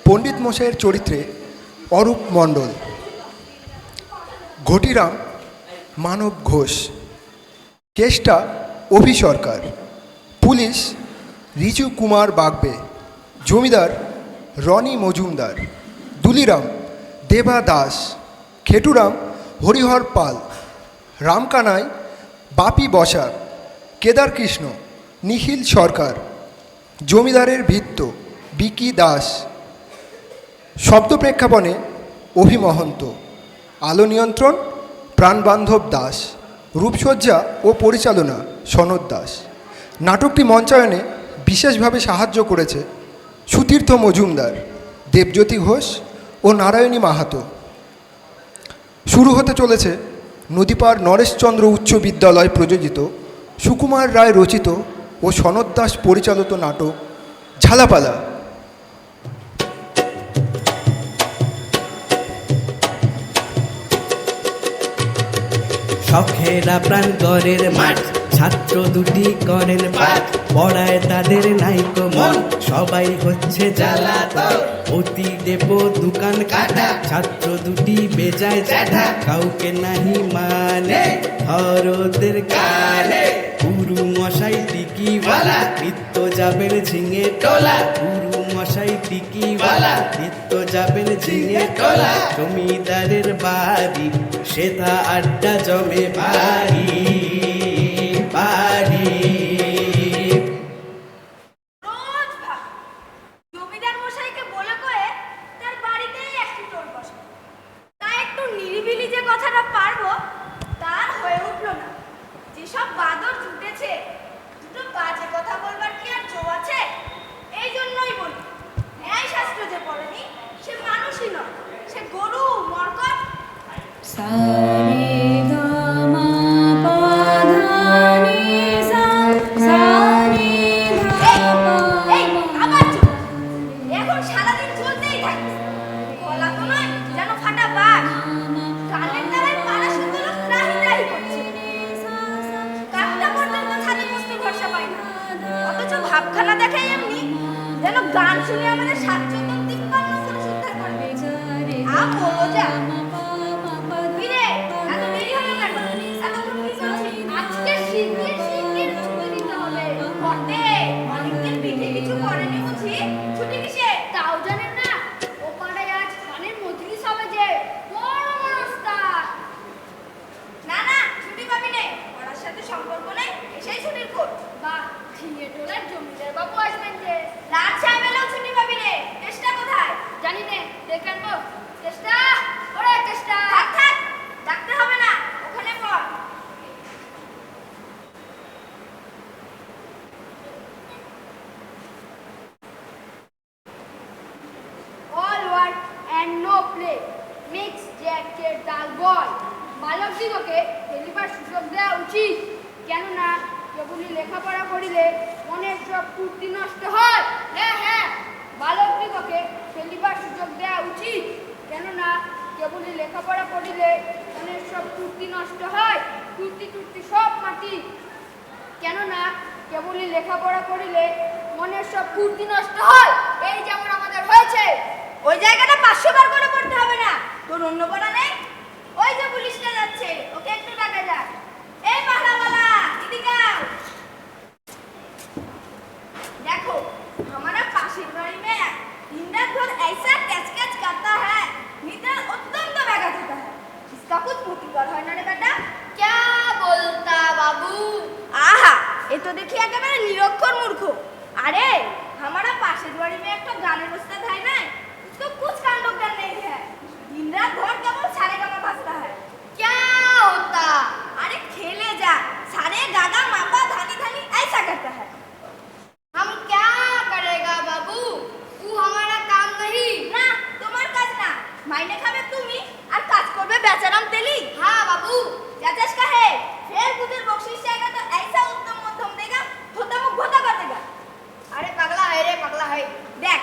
পণ্ডিত মশাইয়ের চরিত্রে অরূপ মণ্ডল, ঘটিরাম মানব ঘোষ, কেষ্টা অভি সরকার, পুলিশ রিজু কুমার বাগবে, জমিদার রনি মজুমদার, দুলিরাম দেবা দাস, খেটুরাম হরিহর পাল, রামকানাই বাপি বসাক, কেদার কৃষ্ণ নিখিল সরকার, জমিদারের ভিত্ত বিকি দাস, শব্দ প্রেক্ষাপণে অভি মহন্ত, আলো নিয়ন্ত্রণ প্রাণবান্ধব দাস, রূপসজ্জা ও পরিচালনা সনদ দাস। নাটকটি মঞ্চায়নে বিশেষভাবে সাহায্য করেছে সুতীর্থ মজুমদার, দেবজ্যোতি ঘোষ ও নারায়ণী মাহাতো। শুরু হতে চলেছে নদীপাড় নরেশচন্দ্র উচ্চ বিদ্যালয় প্রযোজিত, সুকুমার রায় রচিত ও সনদ দাস পরিচালিত নাটক ঝালাপালা। শখেরা প্রাণ গড়ের মাঠ, ছাত্র দুটি করেন পাঠ, পড়ায় তাদের নাইকো মন, সবাই হচ্ছে জ্বালাতন। অতি দেব দোকান কাটা, ছাত্র দুটি বেজায় জ্যাঠা, কাউকে নাহি মানে হরদের কানে। গুরু মশাই টিকিওয়ালা, নিত্য যাবেন ঝিঙে টোলা, গুরু মশাই টিকিওয়ালা, নিত্য যাবেন ঝিঙে টোলা। জমিদারের বাড়ি সেথা আড্ডা জমে বাড়ি বাড়ি। রোজ ভাব জমিদার মশাইকে বলে কয়ে তার বাড়িতেই একটি টোল বসে, তা একটু নিরিবিলি যে কথাটা পারবো তার হয়ে উঠলো না। যেসব বাদর জুটেছে, দুটো বাজে কথা বলবার কি আর জো আছে? এই জন্যই বলি, ন্যায় শাস্ত্র যে পড়েনি সে মানুষই নয়, সে গরু মরকট। এখন সারাদিন চলতেই থাকে, গলা তো নয় যেন ফাটা বাঘ, কানের দ্বারাই পাড়া শুনগুলো ত্রাহি ত্রাহি করছে। কাকটা পর্যন্ত ছাদে বসতে ভরসা পায় না, অথচ ভাবখানা দেখে এমনি যেন গান শুনে আমাদের সাতচন্দ্র 53 পুরুষ উদ্ধার করবে। বলো যা ফিরে এত দেরি হলো কেন? এতক্ষণ কি করছি? আজকে শিগগির শিগগির ছুটি দিতে হবে। বটে অনেকদিন পিঠে কিছু করেনি বুঝি, ছুটি কিসে তাও জানেন না? ও পাড়ায় আজ খানের মজলিস হবে যে, বড় মনস্তার। না না, ছুটি পাবি নে, পড়ার সাথে সম্পর্ক নেই, এসেই ছুটির খোঁজ। বাহ, ঝিঙে টোলার জমিদার বাবু আসবেন যে, রাত সাহেব এলেও ছুটি পাবি নে। চেষ্টা কোথায় জানি নে, দেখে আনবো। চেষ্টা ওরে চেষ্টা, থাক থাক, ডাকতে হবে না, ওখানে পড়। All work and no play makes Jack a dull boy. বালকদিগকে খেলিবার সুযোগ দেওয়া উচিত, কেননা কেবলই লেখাপড়া করিলে মনের সব ফুর্তি নষ্ট হয়। হ্যাঁ হ্যাঁ, বালকদিগকে খেলিবার সুযোগ দেওয়া উচিত, কেননা কেবলই লেখাপড়া করিলে মনের সব ফুর্তি নষ্ট হয়। ফুর্তি টুর্তি সব মাটি, কেননা কেবলই লেখাপড়া করিলে মনের সব ফুর্তি নষ্ট হয়। এই যেমন আমাদের হয়েছে, ওই জায়গাটা 500 বার করে পড়তে হবে না। তোর অন্য পড়া নেই? ওই যে পুলিশটা যাচ্ছে, ওকে একটু ডাকা যাক। এই পাহারাওয়ালা, এদিকে আও। देखो हमारा पासिर बाड़ी में दिन रात भर ऐसा कैच कैच करता है, निद्रा उत्तम तो बैठा होता है। इसका कुछ मुतिकर है ना रे बेटा? क्या बोलता बाबू? आहा, ये तो देखिए एकेबारे निरक्षर मूर्ख। अरे हमारा पासिर बाड़ी में एक तो गाने उस्ताद है ना, उसको कुछ कांड ज्ञान नहीं है, दिन रात भर केवल सारेगामा बजता है। क्या होता? अरे खेले जा, सारे गागा मापा धानी धानी ऐसा करता है। हम क्या करेगा बाबू? तू हमारा काम नहीं ना, तुम्हार काज ना, मायने खाबे तुमी और काज करबे बेचाराम तेली। हाँ बाबू, जातेश का है, फिर बुद्धर बख्शीश जाएगा तो ऐसा उत्तम मध्यम देगा, थोड़ा मुख भोता कर देगा। अरे पगला है रे, पगला है। देख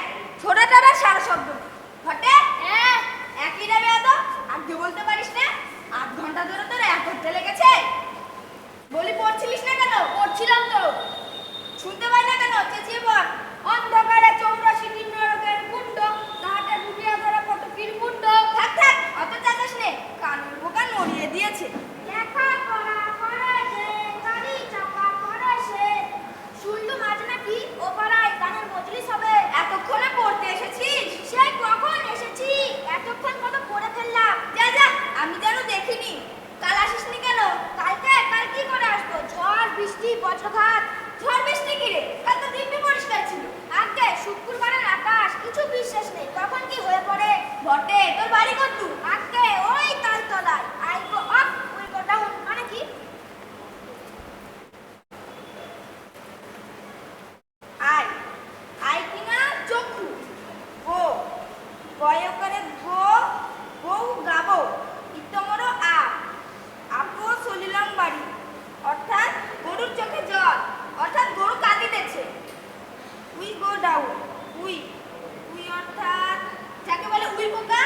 বটে, তোর বাড়ি কত? আজকে ওই তালতলায়। I go up, we go down মানে কি? আই আই কিনা চক্ষু। গো গয় করে গো, বউ গাবো। ইতমর আ, আপো সলিলং বাড়ি, অর্থাৎ গরুর চোখে জল, অর্থাৎ গরু কাঁদিতেছে। We go down, we we অর্থাৎ যাকে বলে উই পোকা।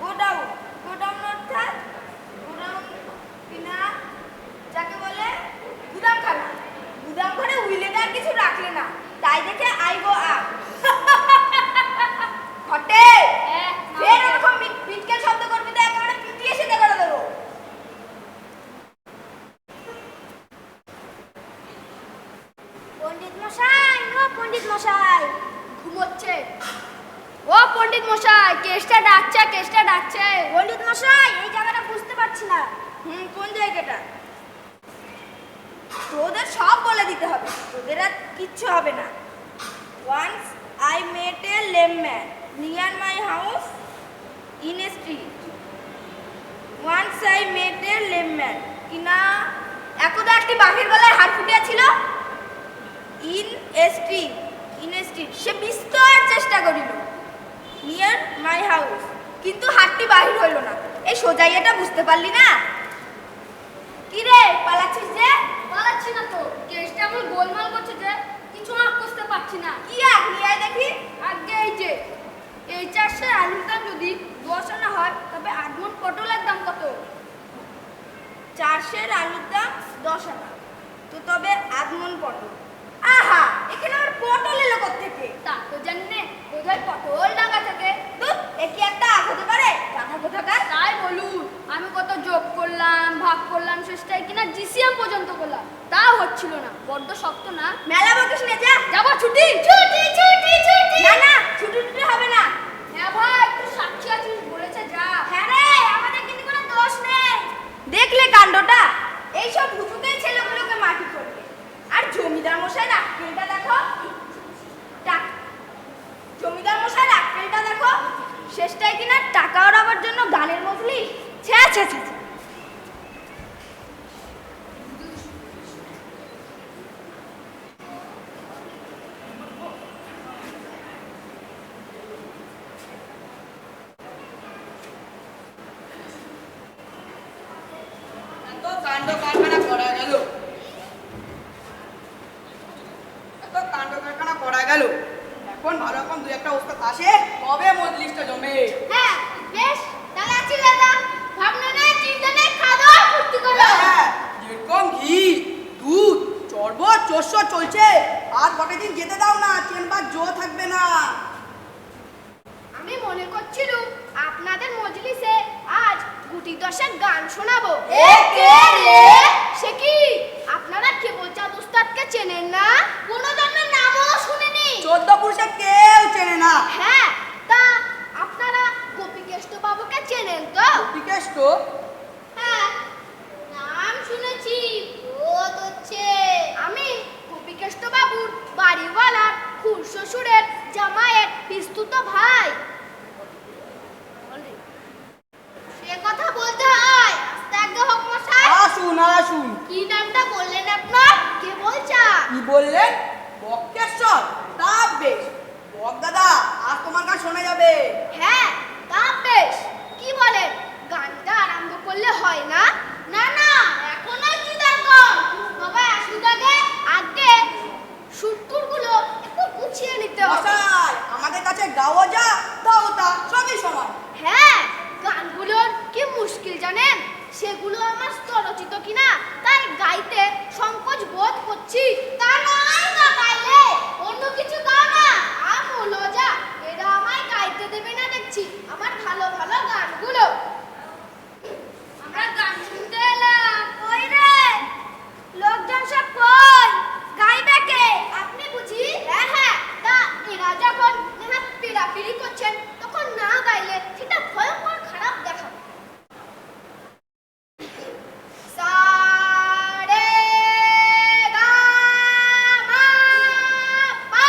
গো ডাউন, গো ডাউন অর্থাৎ গোডাউন কিনা যাকে বলে গুদাম খানা। গুদাম ঘরে উইলে আর কিছু রাখলে না, তাই দেখে আই গো আপ। ঘটে ফের এরকম বিটকেল শব্দ করবি তো একেবারে পিটিয়ে সেটা করে দেবো। পণ্ডিত মশাই, ও পণ্ডিত মশাই, ঘুমোচ্ছে। ও পণ্ডিত মশাই, কেসটা ডাকছে, কেসটা ডাকছে। পণ্ডিত মশাই, এই জায়গাটা বুঝতে পারছি না। কোন জায়গাটা? তোদের সব বলে দিতে হবে, তোদের আর কিচ্ছু হবে না। Once I met a lame man near my house in a street. Once I met a lame man কিনা একদা একটি বাঘের গলায় হাড় ফুটিয়া ছিল। In a street, in a street সে বিস্তর চেষ্টা করিল। নিয়ার মাই হাউস, কিন্তু হাড়টি বাহির হইল না। এই সোজাইয়াটা বুঝতে পারলি না? কি রে পালাচ্ছিস যে? পালাচ্ছি না তো, কেসটা আমার গোলমাল করছে যে কিছু আঁক করতে পারছি না। কি আগ নিয়ে আয় দেখি। আগে এই যে এই চাষের আলুর দাম যদি 10 আনা হয় তবে 8 মণ পটলের দাম কত? 400 আলুর দাম 10 আনা, তো তবে 8 মণ পটল। আহা, এখানে আর পটল এলো কোত্থেকে? তা তো জানি না, বোধহয় পটল ডাঙ্গা থেকে। দুধ, এ কি একটা আগ হতে পারে? গাধা কোথাকার। তাই বলুন, আমি কত যোগ করলাম, ভাগ করলাম, শেষটায় কিনা জিসিএম পর্যন্ত করলাম, তাও হচ্ছিল না। বড্ড শক্ত না? মেলা বকিস নে, যা। যাবো ছুটি। ছুটি ছুটি ছুটি। না না, ছুটি টুটি হবে না। হ্যাঁ ভাই, তুই সাক্ষী আছিস, বলেছে যা। হ্যাঁ রে, আমাদের কিন্তু কোনো দোষ নেই। দেখলে কাণ্ডটা? এইসব হুজুকেই ছেলেগুলোকে মাটি করবে। আর জমিদার মশাই রাখকেলটা দেখো, জমিদার মশাই রাখকেলটা দেখো, শেষটায় কিনা টাকা ওড়াবার জন্য গানের মজলি। ছে ছে ছে ছে। এত কাণ্ড কারখানা করা গেল, এত কাণ্ড কারখানা করা গেল, এখন ভালো রকম দু একটা ওস্তাদ আসে তবে মজলিসটা জমে। হ্যাঁ, বেশ, তাহলে আছি দাদা। ভাবনা নেই, চিন্তা নেই, খাওয়া দাওয়া ফুর্তি করো। হ্যাঁ, যেরকম ঘি দুধ চর্বত চোষ্য চলছে, আর কটা দিন যেতে দাও না, চেনবার জো থাকবে না। আমি মনে করছিলুম আপনাদের মজলিসে আজ গুটি দশেক গান শোনাবো। এ কে রে? সে কি, আপনারা কেবল চাঁদ উস্তাদকে চেনেন না? কোনো জন্মের নামও শুনেনি? 14 পুরুষে কেউ চেনে না। হ্যাঁ, তা আপনারা গোপীকেষ্ট বাবুকে চেনেন তো? বিকেশ তো হ্যাঁ, নাম শুনেছি, বোধ হচ্ছে। আমি গোপীকেষ্ট বাবুর বাড়িওয়ালার খুড় শ্বশুরের জামাইয়ের পিস্তুত ভাই। সে কথা বলতে হয়, আস্তে আগে হোক মশাই। আসুন আসুন। কি নামটা বললেন আপনার? কে বলছা? কি বললেন? বক্রেশ্বর? তা বেশ, বক দাদা আজ তোমার গান শোনা যাবে। হ্যাঁ, তা বেশ। কি বলেন, গানটা আরম্ভ করলে হয় না? না না, এখনো কি দরকার? সবাই আসুক আগে, আগে সুরটুরগুলো একটু গুছিয়ে নিতে হবে। মশাই, আমাদের কাছে গাওয়া যা দাও তা সবই সমান। হ্যাঁ, গানগুলোর কি মুশকিল জানেন? সেগুলো আমার স্তরচিত কিনা তাই গাইতে সংকোচ বোধ করছি। তা নয় না গাইলে অন্য কিছু গাও না। আমলো যা, এরা আমায় গাইতে দেবে না দেখছি আমার ভালো ভালো গানগুলো। আমরা গান শুনতে এলাম। কই রে, লোকজন সব কই? গাইবে কে? আপনি বুঝি? হ্যাঁ হ্যাঁ, তা এরা যখন নেহাত পিড়াপিড়ি করছেন তখন না গাইলে সেটা ভয়ঙ্কর খারাপ দেখাবে। সা রে গা মা পা।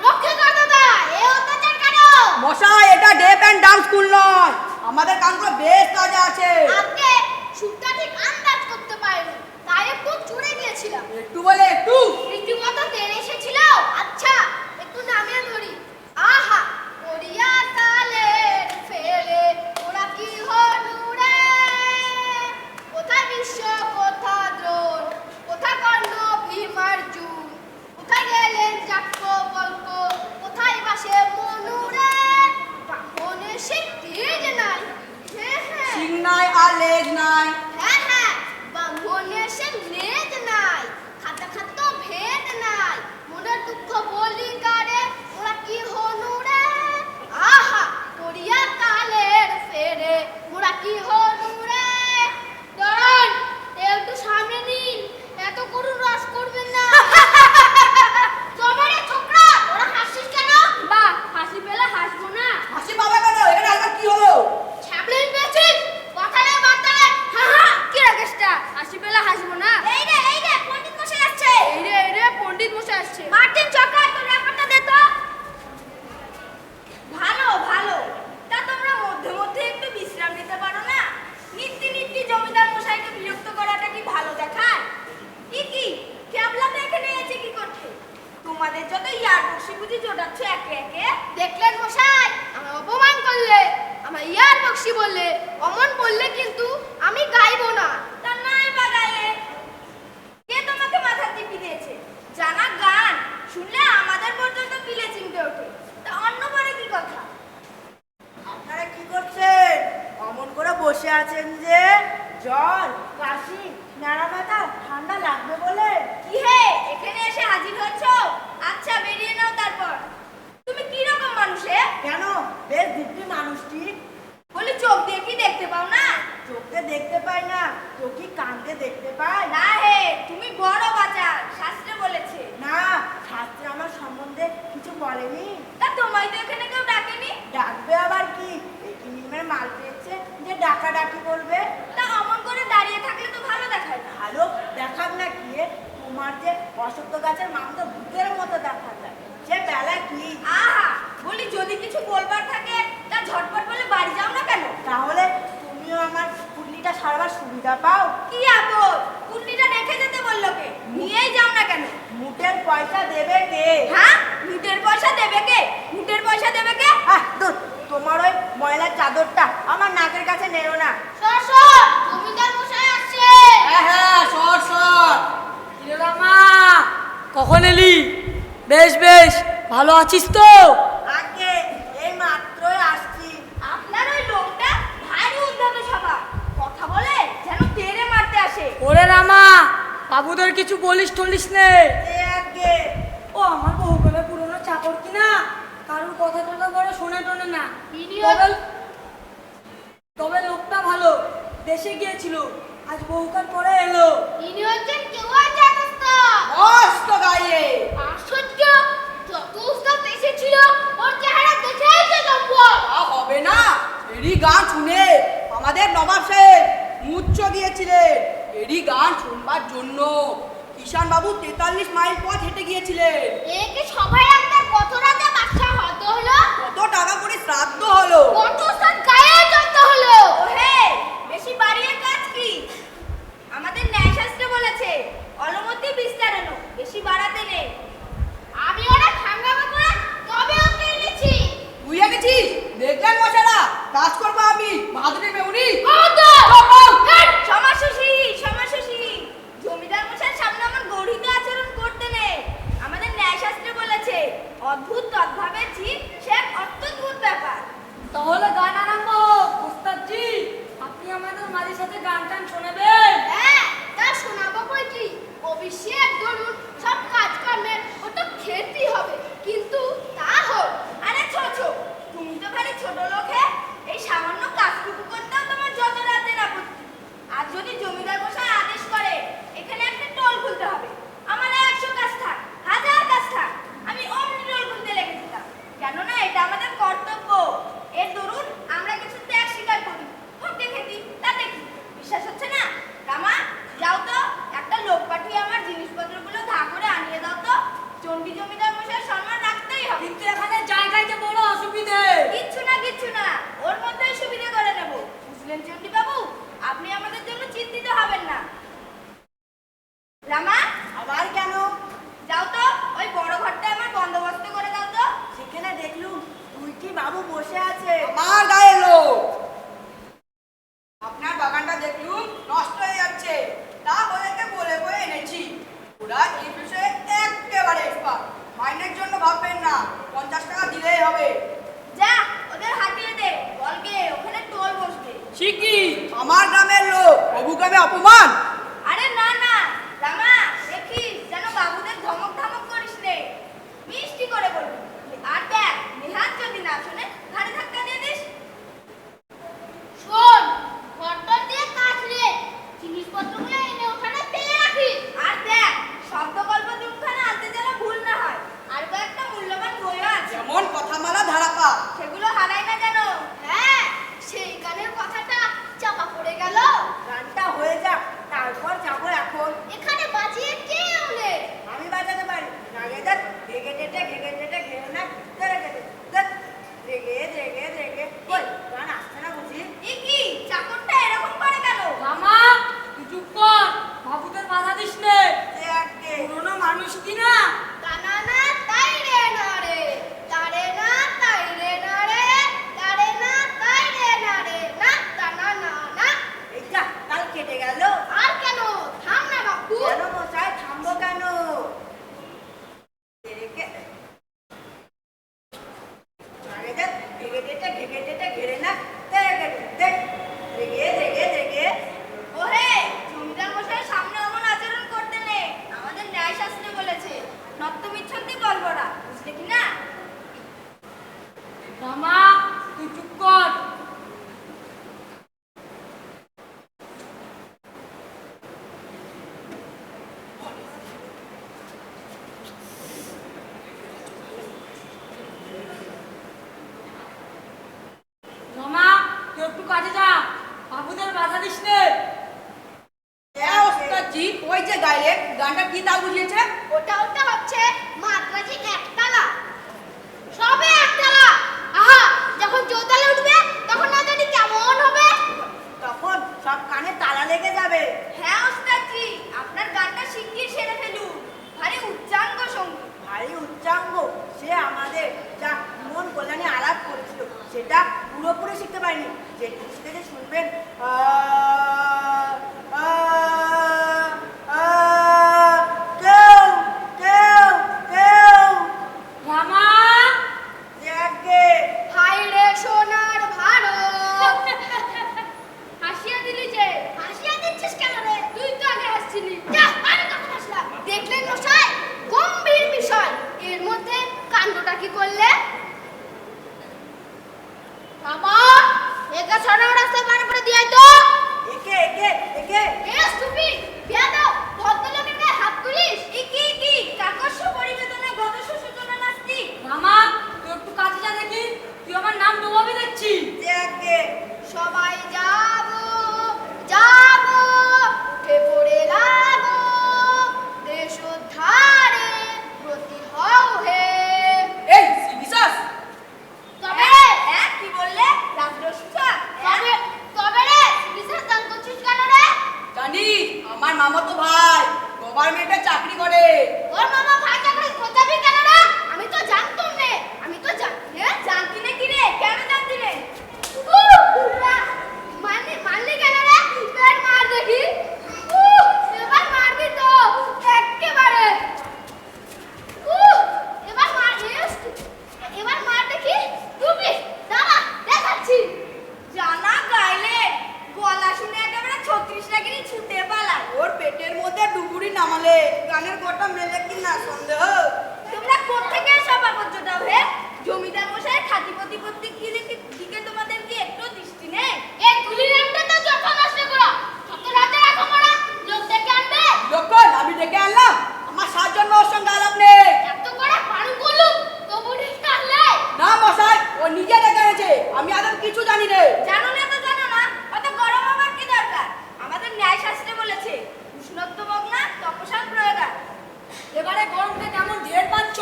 রক্ষে কর দাদা, এ অত্যাচার কেন? মশাই, এটা ডেপ মডার্ন ডান্স স্কুল নয়, আমাদের কানগুলো বেশ তাজা আছে। আজকে সুরটা ঠিক আন্দাজ করতে পারিনি, তাই একটু চড়ে গিয়েছিলাম। একটু বলে একটু রীতিমতো তেরে এসেছিল। আচ্ছা একটু নামিয়ে ধরি। আহা ওড়িয়া তালের ফেলে ওরা কি হলো রে, কোথায় বিশ্ব কোথা দ্রোণ, কোথা কর্ণ ভীম অর্জুন, কোথায় গেলেন যাক্ষ বল্ক, কোথায় বাসে মনু রে, বামনে সে তেজ নাই। হ্যাঁ হ্যাঁ সিং নাই আর লেজ নাই। হ্যাঁ হ্যাঁ বামনে সে লেজ নাই, খাতা খাতা ভেদ নাই, মনের দুঃখ বলি কারে ওরা কি হনু রে, আহা করিয়া কালের ফেরে ওরা কি হনু রে। দাঁড়ান একটু সামনে নিন, এত করুণ রস করবেন না। তোমারে ছোকরা ওরা হাসিস কেন? বা হাসি পেলে হাসবো না। হাসি পাবে কেন? এখানে আবার কি হলো? ছাবলেন পেয়েছিস কথা নেই বার্তা নেই। হ্যাঁ হ্যাঁ কি রাকেশটা হাসি পেলে হাসবো না। এই রে পণ্ডিত মশাই আসছে। এই রে পণ্ডিত মশাই আসছে। মার্টিন চক্র তোর ব্যাপারটা দে তো। ভালো ভালো, তা তোমরা মধ্যে মধ্যে একটু বিশ্রাম নিতে পারো না? নিত্যি নিত্যি জমিদার মশাইকে বিরক্ত করাটা কি ভালো দেখায়? কি ক্যাবলাতে এখানে এসে কি করছো? তোমাদের যত ইয়ার বক্সি বুঝি জোটাচ্ছ একে একে। দেখলেন মশাই আমার অপমান করলে, আমার ইয়ার বক্সি বললে, অমন বললে কিন্তু আমি গাইবো না। তা নাই বা গাইলে? কে তোমাকে মাথা টিপি দিয়েছে? জানা গান শুনলে আমাদের পর্যন্ত পিলে চিমটে ওঠে, তা অন্য পরে কি কথা? আপনারা কি করছেন? অমন করে বসে আছেন যে? জ্বর, কাশি, নাড়া ব্যথা, ঠান্ডা লাগবে বলে? কি হে এখানে এসে হাজির হচ্ছ? আচ্ছা বেরিয়ে নাও তারপর। তুমি কি রকম মানুষ হে? কেন? বেশ দিব্যি মানুষটি। বলি চোখ দিয়ে কি দেখতে পাও না? চোখে দেখতে পাই না, তো কি কানকে দেখতে পাই? না হে তুমি বড় বাচাল, শাস্ত্রে বলেছে। না, শাস্ত্রে আমার সম্বন্ধে কিছু বলেনি। তা তোমায় তো এখানে কেউ ডাকেনি। ডাকবে আবার কি? এই কিনিমের মাল পেয়েছে যে ডাকাডাকি বলবে। তা অমন করে দাঁড়িয়ে থাকলে তো ভালো দেখায় না। ভালো দেখাক না কি? তোমার যে অসত্য গাছের মামতো ভূতের মতো দেখা যায়, সে বেলা কি? আহা বলি যদি কিছু বলবার থাকে তা ঝটপট বলে বাড়ি যাও না কেন? তাহলে তুমিও আমার কুটলিটা সারবার সুবিধা পাও। কি আপদ? কুন্ডিটা রেখে যেতে বললো কে? নিয়েই যাও না কেন? মুটের পয়সা দেবে কে? হ্যাঁ মুটের পয়সা দেবে কে? মুটের পয়সা দেবে কে? দূর, তোমার ওই ময়লার চাদরটা আমার নাকের কাছে নেড়ো না। সর সর জমিদার মশাই আসছে। হ্যাঁ সর সর। মা কখন এলি? বেশ ভালো আছিস তো? আগে এই মাত্রই আসছি। আপনার ওই লোকটা ভারী উদ্ধত স্বভাব, কথা বলে যেন তেড়ে মারতে আসে। ওরে রামা, বাবুদের কিছু বলিস টলিস নে। আগে ও আমার বহু বেলা পুরনো চাকর কিনা, কারোর কথা টথা বড় শোনে টোনে না। ইনি তবে লোকটা ভালো, দেশে গিয়েছিল, আজ বহুকাল পরে এলো। ইনি হচ্ছেন কেউ জানাস অস্ত গায়ে। আশ্চর্য, যত উস্তাদ এসেছিল ওর চেহারা দেখেই তো জম্বল। তা হবে না, এরই গান শুনে আমাদের নবাব সাহেব মুচ্ছ দিয়েছিলেন। এরই গান শুনবার জন্য কিষান বাবু 43 মাইল পথ হেঁটে গিয়েছিলেন। একে সবাই একটা কত রাতে বাচ্চা হতে হলো, কত টাকা করে শ্রাদ্ধ হলো। কত উস্তাদ গায়ে চলতে হলো। ও হে বেশি বাড়িয়ে কাজ কি? আমাদের ন্যায়শাস্ত্রে বলেছে অলমতি বিস্তারণ, বেশি বাড়াতে নেই। আমি ওরা হাঙ্গামা করে তবে ওকে এনেছি। বুঝে গেছিস? দেখলেন মশারা, কাজ করবো আমি বাহাদুরের মেউনি। সমাশী জমিদার মশাইয়ের সামনে আমার গৌরীতে আচরণ করতে নেই। আমাদের ন্যায়শাস্ত্রে বলেছে অদ্ভুত বাবু বসে আছে আমার গায়ের লোক। আপনার বাগানটা দেখলুম নষ্ট হয়ে যাচ্ছে, তা ওদেরকে বলে বলে এনেছি। ওরা এই বিষয়ে একেবারে এক্সপার্ট। মাইনের জন্য ভাববেন না, 50 টাকা দিলেই হবে। যা ওদের হাতিয়ে দে, বলবে ওখানে টোল বসবে। ঠিকই, আমার গ্রামের লোক অবু গ্রামে অপমান। আরে না না রামা, দেখিস যেন বাবুদের ধমক ধমক করিস নে, মিষ্টি করে বলবি। আর দেখ নেহাত যদি না শোনে ঘাড়ে ধাক্কা দিয়ে দিস। শোন, ঘরটা দিয়ে কাজ রে, জিনিসপত্রগুলো এনে ওখানে ফেলে রাখিস। আর দেখ শব্দ গল্প দুখানা আনতে যেন ভুল না হয়। আর কয়েকটা মূল্যবান বইও আছে, যেমন কথামালা ধারাপা, সেগুলো হারায় না যেন। হ্যাঁ, সেই গানের কথাটা চাপা পড়ে গেল। গানটা হয়ে যাক, তারপর যাবো এখন। এখানে বাজিয়ে কেউ নেই। আমি বাজাতে পারি। আগে দেখ, ঘেগে টেটে ঘেরে না, ধরে গেলে দেখ, রেগে রেগে রেগে। ওই গান আসছে না বুঝি? এ কি চাকরটা এরকম করে কেন? রামা তুই চুপ কর, বাবুদের বাধা দিস নে। দেখ গে। পুরনো মানুষ কি না? টানা না তাই রে না রে, তারে না তাই রে না রে, তারে না তাই রে না রে, না টানা না না। এইটা কাল কেটে গেল। আর কেন? থাম না বাপু। কেন মশাই, থামবো কেন? রেগে আগে দেখ, ঘেগে টেটে ঘেরে না, দেখ দেখ, রেগে রেগে রেগে। ওহে, জমিদার মশাইয়ের সামনে অমন আচরণ করতে নেই, আমাদের ন্যায় শাস্ত্রে বলেছে নত্য বিচ্ছন্তি বর্বরা, বুঝলে কি না? রামা তুই চুপ কর। রামা তুই একটু কাজে যা, বাবুদের বাধা দিস নে। হ্যাঁ ওস্তাদজি, ওই যে গাইলে গানটা কি তাল বুঝিয়েছে? ওটা হচ্ছে মাদ্রাজি একতলা, সবে একতলা। আহা, যখন চৌতালে উঠবে তখন না জানি কেমন হবে। তখন সব কানে তালা লেগে যাবে। হ্যাঁ ওস্তাদজি, আপনার গানটা শিগগির সেরে ফেলুন, ভারী উচ্চাঙ্গ সঙ্গীত। ভারী উচ্চাঙ্গ, সে আমাদের যা মন কল্যাণে আলাপ করেছিল সেটা পুরোপুরি শিখতে পারিনি। যে যে শুনবেন কেউ কেউ কেউ রামা দেখে। হাই রে সোনার ভারত। হাসিয়া দিলি যে। হাসিয়া দিচ্ছিস কেন রে? তুই তো আগে হাসছিলি। যা, আরে কথা হাসলা। দেখলেন মশাই, গম্ভীর বিষয়। এর মধ্যে কাণ্ডটা কি করলে? বাবা, একা ছড়াও রাস্তায় পার করে দিয়াই তো। একে একে একে এ স্টুপিড, বিয়া দাও। ভদ্রলোকের গায়ে হাত তুলিস? কি কাকস্য পরিবেদনায় গদস্য সূচনা নাস্তি। রামা তুই একটু কাজে যা দেখি, তুই আমার নাম ডোবাবি দেখছি। দেখে। সবাই যাবো যাবো, উঠে পড়ে লাগো, দেশ উদ্ধারে ব্রতী হও হে। এই সিবিসাস, তবে হ্যাঁ কি বললে? রাজরসিকা? তবে তবে রে, বিশেষ দান করছিস কেন রে? জানি আমার মামাতো ভাই গভর্নমেন্টে চাকরি করে। ওর মামা ভাই চাকরি খোঁজাবি কেন রে? আমি তো জানতাম নে, আমি তো জানি রে। জানতি না কি রে? কেন জানতি রে? মারলি কেন রে? পেট মার দেখি। এবার মারবি তো একেবারে। এবার মার, এবার মার দেখি। তুমি দাঁড়া, দেখাচ্ছি। জানা গাইলে গলা শুনে একেবারে 36 রাগিনী ছুটে পালায়। ওর পেটের মধ্যে ডুবুরি নামালে গানের গোটা মেলে কিনা সন্দেহ। তোমরা কোত্থেকে এসব আবর্জনা হে? জমিদার মশাইয়ের খাতি প্রতিপত্তি দিকে তোমাদের কি একটু দৃষ্টি নেই? এই গুলিরামটা তো যত নষ্ট করা, যত রাতে রাখো মারা, লোক ডেকে আনবে। যখন আমি ডেকে আনলাম, আমার 7 জন ওর সঙ্গে আলাপ নেই। এত করে পারু করলুম, তবু রিস্ক আনলে। না মশাই, ও নিজে ডেকে এনেছে, আমি আদম কিছু জানি রে। জানো না তো জানো না, অত গরম হবার কি দরকার? আমাদের ন্যায় শাস্ত্রে বলেছে উষ্ণত্ব মগ্না তপসান প্রয়োগা। এবারে গরমটা কেমন ঢের পাচ্ছ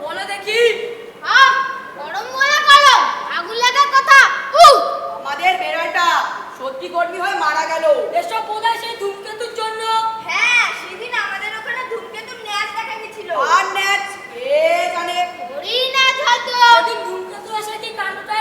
বলো দেখি। গরম বলে কলম, আগুন লাগার কথা। আমাদের বেড়ালটা সত্যি কর্মী হয়ে মারা গেল। এসব বোধহয় সেই ধূমকেতুর জন্য। হ্যাঁ, সেদিন আমাদের ওখানে ধূমকেতুর ন্যাস দেখা গেছিল। আর নেট কে জানে। ওরই না হয়তো। সেদিন ধূমকেতু এসে কি কাণ্ডটা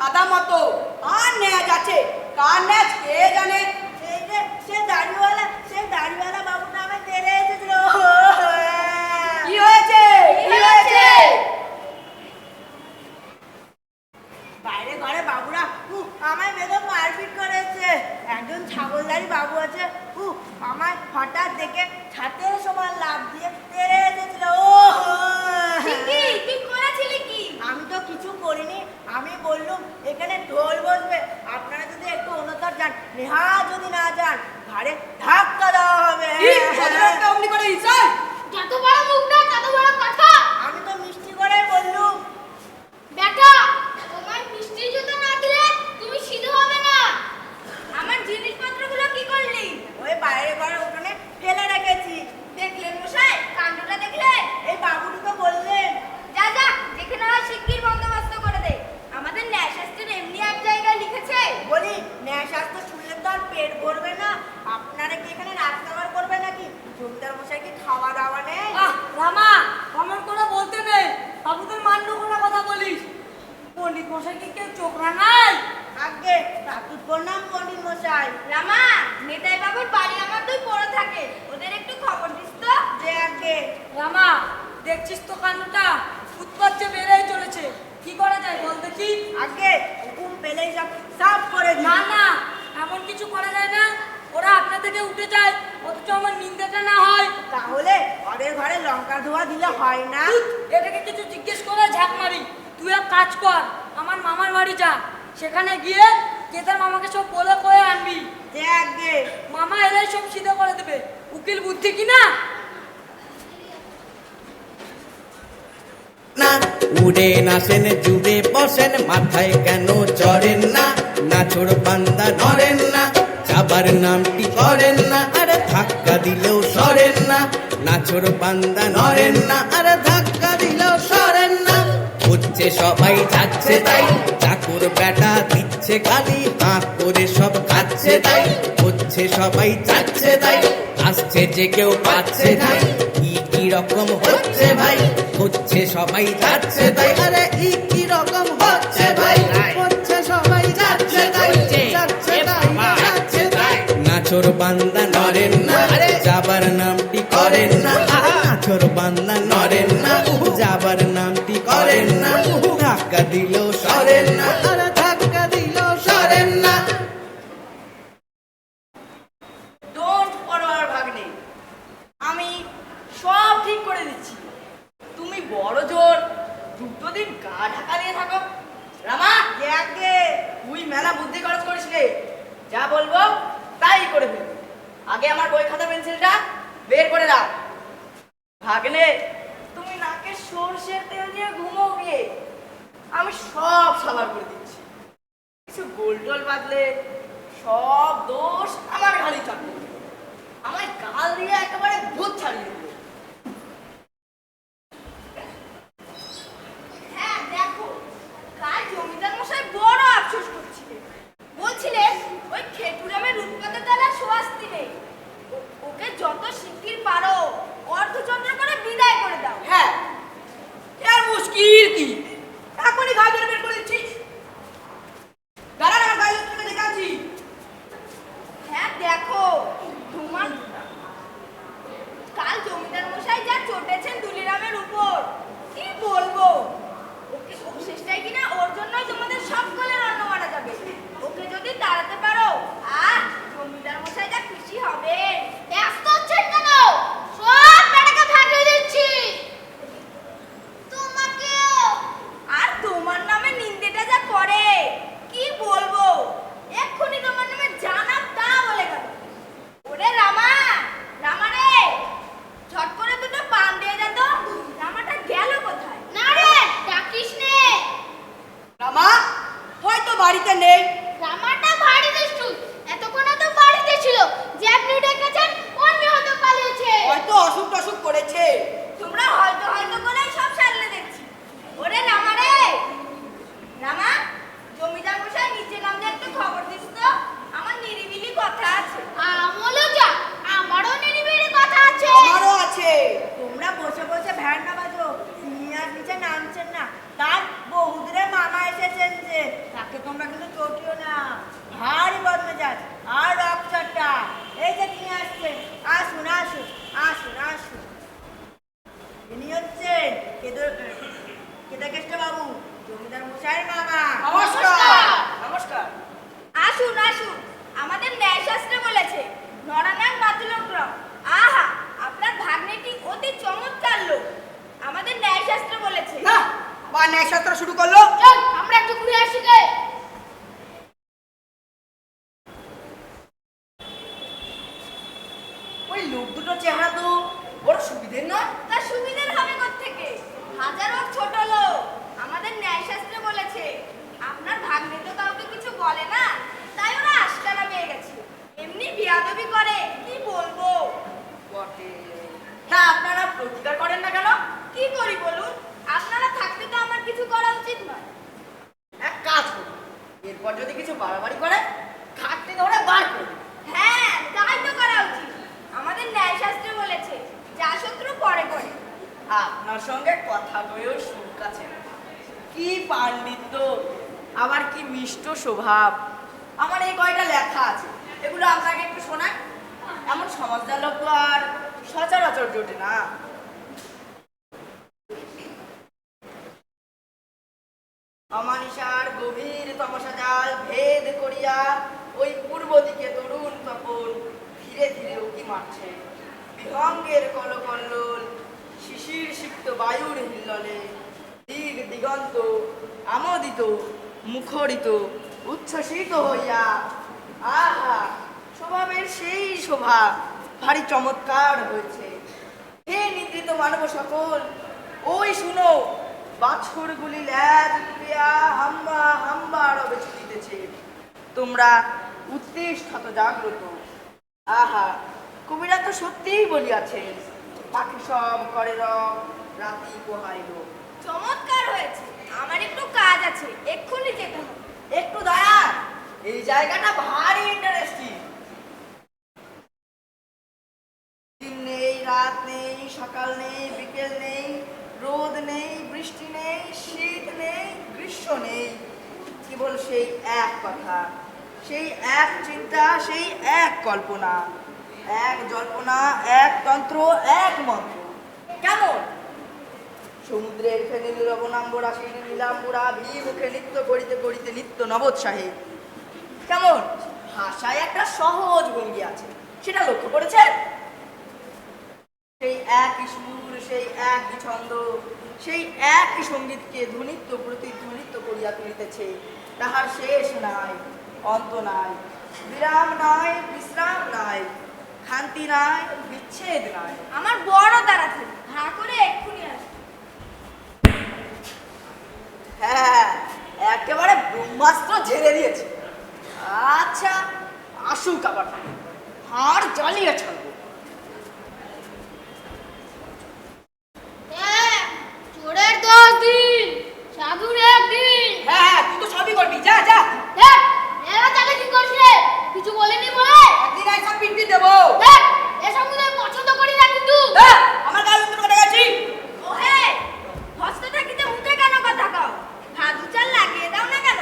সাদা মতো আর ন্যাজ আছে, কার ন্যাজ কে জানে। সেই যে সেই দাড়িওয়ালা বাবুটা আমায় তেড়ে এসেছিল। কি হয়েছে? কি হয়েছে? বাইরে ঘরে বাবুরা আমায় বেদম মারপিট করেছে। একজন ছাগলদারি বাবু আছে, আমায় হঠাৎ দেখে ছাতের সমান লাফ দিয়ে তেড়ে এসেছিল। ঠিকই, তুই করেছিলি কি? আমি তো কিছু করিনি। আমি বললুম এখানে ঢোল বসবে, আপনারা যদি একটু অন্যতর যান, নেহা যদি না যান ঘাড়ে ধাক্কা দেওয়া হবে। কি ভদ্রলোকটা অমনি করে ইচ্ছায়? যত বড় মুখ না তত বড় কথা। আমি তো মিষ্টি করে বললুম। বেটা, তোমার মিষ্টি জুতো না দিলে তুমি সিধে হবে না। আমার জিনিসপত্রগুলো কি করলি? ওই বাইরে ঘরের ওখানে ফেলে রেখেছি। দেখলেন মশাই, কাণ্ডটা দেখলেন? এই বাবুটি তো বললেন। যা যা, যেখানে হয় শিগগির বন্দোবস্ত করে দে। আমাদের ন্যায়শাস্ত্রের এমনি এক জায়গায় লিখেছে, বলি ন্যায় শাস্ত্র শুনলে তো আর পেট ভরবে না। আপনারা কি এখানে রাত খাবার করবে নাকি? জমিদার মশাই কি খাওয়া দাওয়া নেই? রামা, অমন করে বলতে নেই। বাবুদের মান্য করে কথা বলিস। পণ্ডিত মশাই কি কেউ চোখ রাঙায়? আগে তাতুর প্রণাম পণ্ডিত মশাই। রামা, নেতাই বাবুর বাড়ি আমার দুই পড়ে থাকে, ওদের একটু খবর দিস তো। যে আগে রামা, দেখছিস তো কাণ্ডটা, উৎপাত যে বেড়েই চলেছে। কি করা যায় বল দেখি? আগে হুকুম পেলেই সব সাফ করে দিন। না না, এমন কিছু করা যায় না। ওরা আপনা থেকে উঠে যায়, অথচ আমার নিন্দাটা না হয়। তাহলে ওদের ঘরে লঙ্কা ধোয়া দিলে হয় না? এটাকে কিছু জিজ্ঞেস করে ঝাঁক মারি। তুই এক কাজ কর, আমার মামার বাড়ি যা, সেখানে গিয়ে কেতার মামাকে সব বলে কয়ে আনবি। যে আগে মামা এলেই সব সিধা করে দেবে। উকিল বুদ্ধি কি না? না উড়ে নাচেন জুড়ে বসেন, মাথায় কেন চড়েন না? নাচোর বান্দা নড়েন না, যাবার নামটি করেন না, আরে ধাক্কা দিলেও সরেন না। নাচোর বান্দা নড়েন না, আরে ধাক্কা দিলেও সরেন না। হচ্ছে সবাই যাচ্ছে তাই, চাকর বেটা দিচ্ছে গালি, হাঁ করে সব খাচ্ছে তাই। হচ্ছে সবাই যাচ্ছে তাই, আসছে যে কেউ পাচ্ছে তাই। কি রকম হচ্ছে ভাই? হচ্ছে সবাই যাচ্ছে তাই, আরে কি রকম হচ্ছে ভাই? হচ্ছে সবাই যাচ্ছে তাই, যাচ্ছে তাই, যাচ্ছে তাই। নাচোর বান্দা নড়েন না, যাবার নামটি করেন না। নাচোর বান্দা নড়েন না, যাবার নামটি করেন না। ধাক্কা দিলেও সরেন না, আরে ধাক্কা দিলেও সরেন না। ডোন্ট ফরওয়ার্ড ভাগ্নে, আমি সব ঠিক করে দিচ্ছি। তুমি বড় জোর দুটো দিন গা ঢাকা দিয়ে থাকো। রামা, যে আগে তুই মেলা বুদ্ধি খরচ করিস রে। যা বলবো তাই করে ফেলবি। আগে আমার বই খাতা পেন্সিলটা বের করে রাখ। ভাগ্নে, তুমি নাকে সর্ষের তেল দিয়ে ঘুমো গিয়ে, আমি সব সাবার করে দিচ্ছি। কিছু গোলটোল বাদলে সব দোষ আমার ঘাড়ি চাপবে। আমায় গাল দিয়ে একেবারে ভূত ছাড়িয়ে দেবে। হ্যাঁ দেখো, কাল জমিদার মশাই বড় আফসোস করছিলেন। বলছিলেন ওই খেটুরামের উৎপাতের দ্বারা সোয়াস্তি নেই, ওকে যত শিগগির পারো অর্ধচন্দ্র করে বিদায় করে দাও। হ্যাঁ, এর মুশকিল কি? এখনই ঘাড় ধরে বের করে দিচ্ছিস। দাঁড়ান, আমার গায়ে তোকে দেখাচ্ছি। হ্যাঁ দেখো, তোমার কাল জমিদার মশাই যা চটেছেন দুলিরামের উপর, কি বলবো। ওকে শেষটাই কিনা ওর জন্যই তোমাদের সকলের অন্ন মারা যাবে। ওকে যদি তাড়াতে পারো, আর জমিদার মশাই যা খুশি হবে। ব্যস্ত হচ্ছেন কেন? সব বেটাকে ভাগিয়ে দিচ্ছি। তোমাকেও। আর তোমার নামে নিন্দেটা যা করে, কি বলবো। এক্ষুনি তোমার নামে জানা তা বলে গেল। ওরে রামা, রামা রে, ঝট করে দুটো পান দিয়ে যা তো। রামাটা গেল কোথায়? না রে, ডাকিস নে। রামা হয়তো বাড়িতে নেই। রামাটা ভারী দুষ্টু। এতক্ষণে তো বাড়িতে ছিল। যে আপনি ডেকেছেন অন্য হয়তো পালিয়েছে। হয়তো অসুখ টসুখ করেছে। তোমরা হয়তো হয়তো করেই সব সারলে দেখছি। ওরে রামা রে, রামা, জমিদার মশাই নিচে নামলে একটু খবর দিস তো, আমার নিরিবিলি কথা আছে। আমলও যা, আমারও নিরিবিলি কথা আছে। আমারও আছে। তোমরা বসে বসে ভ্যান না বাজো, সিনিয়র নিচে নামছেন না। তার বহুদূরে মামা এসেছেন যে, তাকে তাকে তোমরা কিন্তু চটিও না, ভারী বদমেজাজ আছে আর অফিসারটা এই যে তিনি আসছেন। আসুন আসুন আসুন আসুন। ইনি হচ্ছেন কেদাকেষ্ট বাবু, জমিদার মশাইয়ের মামা। নমস্কার। নমস্কার। আসুন আসুন, আমাদের ন্যায়শাস্ত্রে বলেছে নরানাং মাতুলগ্রহ। আহা, আপনার ভাগ্নেটি অতি চমৎকার লোক, আমাদের ন্যায়শাস্ত্রে বলেছে। না, বা ন্যায়শাস্ত্র শুরু করলো। চল আমরা একটু ঘুরে আসি গে। ওই লোক দুটো চেহারা তো বড় সুবিধের নয়। তা সুবিধার হবে কোত্থেকে? হাজার হোক ছোট লোক, আমাদের ন্যায়শাস্ত্রে বলেছে আপনার ভাগ্নে তো কাউকে কিছু বলে না, তাই ওরা আশকারা পেয়ে গেছে। এমনি বিয়াদবি করে, কি বলবো। বটে। তা আপনারা প্রতিকার করেন না কেন? কি করি বলুন, আপনারা থাকতে তো আমার কিছু করা উচিত নয়। এক কাজ করুন, এরপর যদি কিছু বাড়াবাড়ি করে খাটতে ধরে বার করুন। হ্যাঁ, তাই তো করা উচিত। আমাদের ন্যায়শাস্ত্রে বলেছে যা শত্রু পরে করে। আপনার সঙ্গে কথা কয়েও সুখ আছে। কি পাণ্ডিত্য, আবার কি মিষ্ট স্বভাব। আমার এই কয়টা লেখা আছে, এগুলো আপনাকে একটু শোনায়। এমন সমাজদার লোক তো আর সচরাচর জোটে না। অমানিসার গভীর তমসা জাল ভেদ করিয়া ওই পূর্ব দিকে তরুণ তপন ধীরে ধীরে উকি মারছে। বিহঙ্গের কলকল্লোল শিশির সিক্ত বায়ুর হিল্ললে দিগ দিগন্ত আমোদিত মুখরিত উচ্ছ্বসিত হইয়া, আহা, স্বভাবের সেই শোভা ভারী চমৎকার হয়েছে। হে নিদ্রিত মানব সকল, ওই শুনো, বাছুরগুলি ল্যাজ তুলিয়া হাম্বা হাম্বা রবে ছুটিতেছে। তোমরা উত্তিষ্ঠত জাগ্রত। আহা, কবিরা তো সত্যিই বলিয়াছেন, পাখি সব করে রব, রাতি পোহাইল। চমৎকার হয়েছে, আমার একটু কাজ আছে, এক্ষুনি যেতে হবে। একটু দাঁড়ান, এই জায়গাটা ভারী ইন্টারেস্টিং। দিন নেই, রাত নেই, সকাল নেই, বিকেল নেই, রোদ নেই, বৃষ্টি নেই, শীত নেই, গ্রীষ্ম নেই। কেবল সেই এক কথা, সেই এক চিন্তা, সেই এক কল্পনা, এক জল্পনা, এক তন্ত্র, এক মন্ত্র। কেমন? সমুদ্রের ফেনী লবণাম্বর রাশির নীলাম্বরা ভিমুখে নৃত্য করিতে করিতে নিত্য নবোৎসাহে। কেমন? ভাষায় একটা সহজ ভঙ্গি আছে, সেটা লক্ষ্য করেছেন? সেই একই সুর, সেই একই ছন্দ, সেই একই সঙ্গীতকে ধ্বনিত্ব প্রতিধ্বনিত্ব করিয়া তুলিতেছে। তাহার শেষ নাই, অন্ত নাই, বিরাম নাই, বিশ্রাম নাই, খান্তি নাই, বিচ্ছেদ নাই। আমার বড় তাড়াতাড়ি, ভাড়া করে এক্ষুনি আসবে। হ্যাঁ, একেবারে ব্রহ্মাস্ত্র ঝেড়ে দিয়েছে। আচ্ছা, আসুক আবার, আর জ্বালিয়ে ছাড়বো। চোরের 10 দিন, সাধুর 1 দিন। হ্যাঁ, তুই তো সবই করবি, যা যা। দেখ এরা তাহলে কি করছে, কিছু বলেনি বলে। একদিন আইসা পিন্ডি দেবো। দেখ এসব মনে হয় পছন্দ করি না কিন্তু। আমার গাল উত্তর করে গেছি। ওহে, হস্ত থাকিতে মুখে কেন কথা কও? হাত উচাল লাগিয়ে দাও না কেন?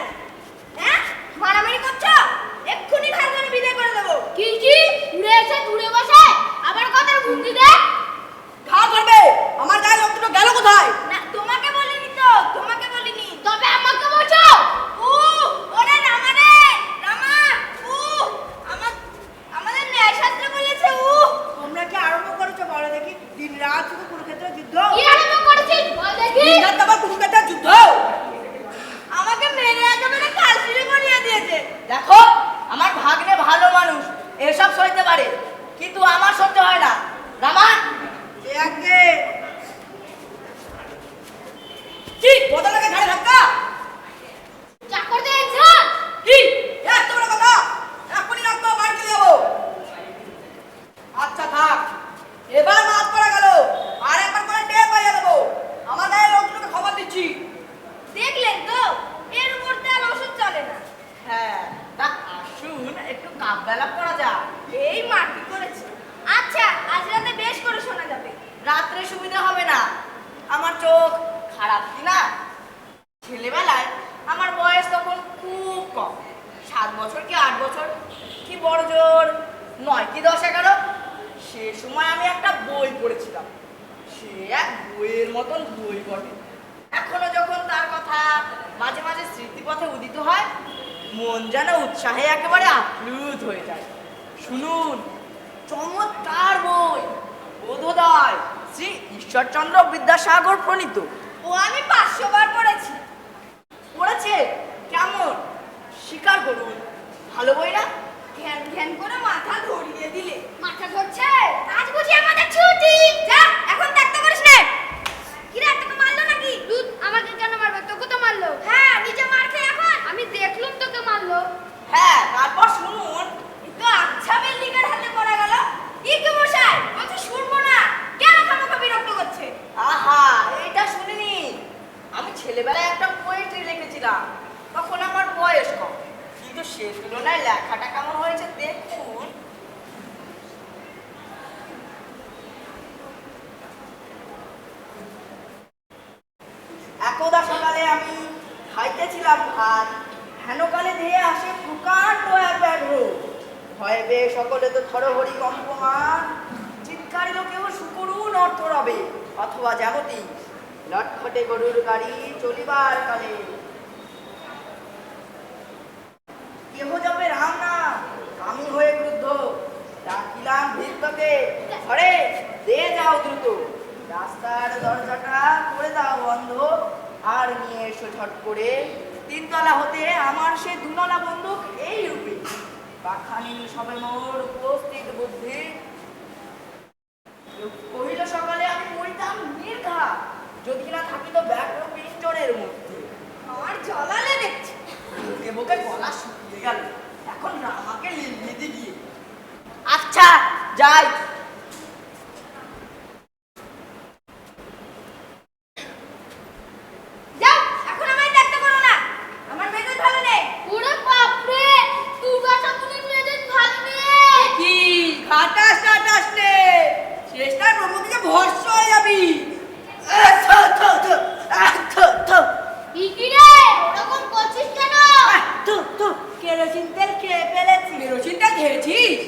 হ্যাঁ, মারামারি করছো? এক্ষুনি ঘর করে বিদায় করে দেবো। কি কি উড়ে এসে দূরে বসে আবার কথার ভঙ্গি দেখ। ঘা ধরবে, আমার গায়ে রক্তটা গেল কোথায়? না, তোমাকে বলিনি তো, তোমাকে বলিনি। তবে আমাকে বলছো। ওরে রামা রে, রামা। আমাদের ন্যায়শাস্ত্রে বলেছে তোমরা কি আরম্ভ করেছো বলো দেখি? দিন রাত শুধু কুরুক্ষেত্রের যুদ্ধ। কি আরম্ভ করেছিস বল দেখি। দিনরাত আবার কুরুক্ষেত্রের যুদ্ধ। আমাকে মেরে একেবারে কালশিরে বানিয়ে দিয়েছে। দেখো, আমার ভাগ্নে ভালো মানুষ, এসব সইতে পারে, কিন্তু আমার সহ্য হয় না। রামা, একে কি বদলাকে ঘাড়ে ধাক্কা? চাকর দে একজন। কি এত বড় কথা? এখনই রাখবো, বাড়ি চলে যাবো। আচ্ছা থাক, এবার মাফ করা গেল, আর একবার করে টের পাইয়া দেবো। আমার গায়ে লোকজনকে খবর দিচ্ছি। দেখলেন তো, এর উপর তো আর ওষুধ চলে না। হ্যাঁ, তা আসুন একটু কাপ বেলা করা যাক। এই মারপিট করেছে। আচ্ছা, আজ রাতে বেশ করে শোনা যাবে। রাত্রে সুবিধা হবে না, আমার চোখ খারাপ কি না? ছেলেবেলায় আমার বয়স তখন খুব বছর কি 8 বছর কি বড় জোর 9 কি 10 11, সে সময় আমি একটা বই পড়েছিলাম। সে এক বইয়ের মতন বই বটে। এখনো যখন তার কথা মাঝে মাঝে স্মৃতিপথে উদিত হয়, মন যেন উৎসাহে একেবারে আপ্লুত হয়ে যায়। শুনুন, চমৎকার বই, বোধোদয়, শ্রী ঈশ্বরচন্দ্র বিদ্যাসাগর প্রণীত। ও আমি 500 বার পড়েছি। পড়েছে? কেমন? স্বীকার করুন, ভালো বই না? ঘ্যান ঘ্যান করে মাথা ধরিয়ে দিলে। মাথা ধরছে, আজ বুঝি আমাদের ছুটি। যা, এখন ত্যাক্ত করিস না। কি রে, তোকে মারলো নাকি? দুধ আমাকে কেন মারবে? তোকে তো মারলো। হ্যাঁ, নিজে মার খেয়ে এখন। আমি দেখলুম তোকে মারলো। হ্যাঁ, তারপর শুনুন, এই তো আচ্ছা বিল্ডিংয়ের হাতে পড়া গেল। কি কি মশাই, বলছি শুনবো না। কেন খামাখা বিরক্ত করছে? আহা, এটা শুনিনি। আমি ছেলেবেলায় একটা পোয়েট্রি লিখেছিলাম, তখন আমার বয়স কম, কিন্তু সে তুলনায় লেখাটা কেমন হয়েছে দেখুন। একদা সকালে আমি খাইতেছিলাম ভাত, হেনকালে ধেয়ে আসে প্রকাণ্ড এক ব্যাঘ্র। ভয়ে পেয়ে সকলে তো থরহরি কম্পমান, চিৎকারিল কেউ সুকরুণ অর্থ রবে, অথবা যেমতি লটখটে গরুর গাড়ি চলিবার কালে। কেহ যাবে রাম না, আমি হয়ে ক্রুদ্ধ ডাকিলাম ভৃত্যকে, ঘরে দে যাও দ্রুত, রাস্তার দরজাটা করে দাও বন্ধ, আর নিয়ে এসো ঝট করে 3 তলা হতে আমার সে 2 তলা বন্দুক এই রূপে। পাখানি সবে মোর উপস্থিত বুদ্ধি, কহিল সকালে আমি মরিতাম নির্ঘা, যদি না থাকিত ব্যাঘ্র পিঞ্জরের মধ্যে। আমার জ্বলালে দেখছি। বুকে বুকে গলা শুকিয়ে গেল, এখন আমাকে লিলিতে গিয়ে। আচ্ছা যাই। যাও, এখন আমায় ত্যাক্ত করো না। আমার মেজাজ ভালো নেই। ওরে বাপরে, দুর্গা ঠাকুরের মেজাজ ভালো নেই। কি খাটাস টাটাস নে, শেষটা প্রমুখে ভস্য হয়ে যাবি। কি রে, ওরকম করছিস কেন? কেরোসিন তেল খেয়ে ফেলেছি। কেরোসিনটা খেয়েছিস?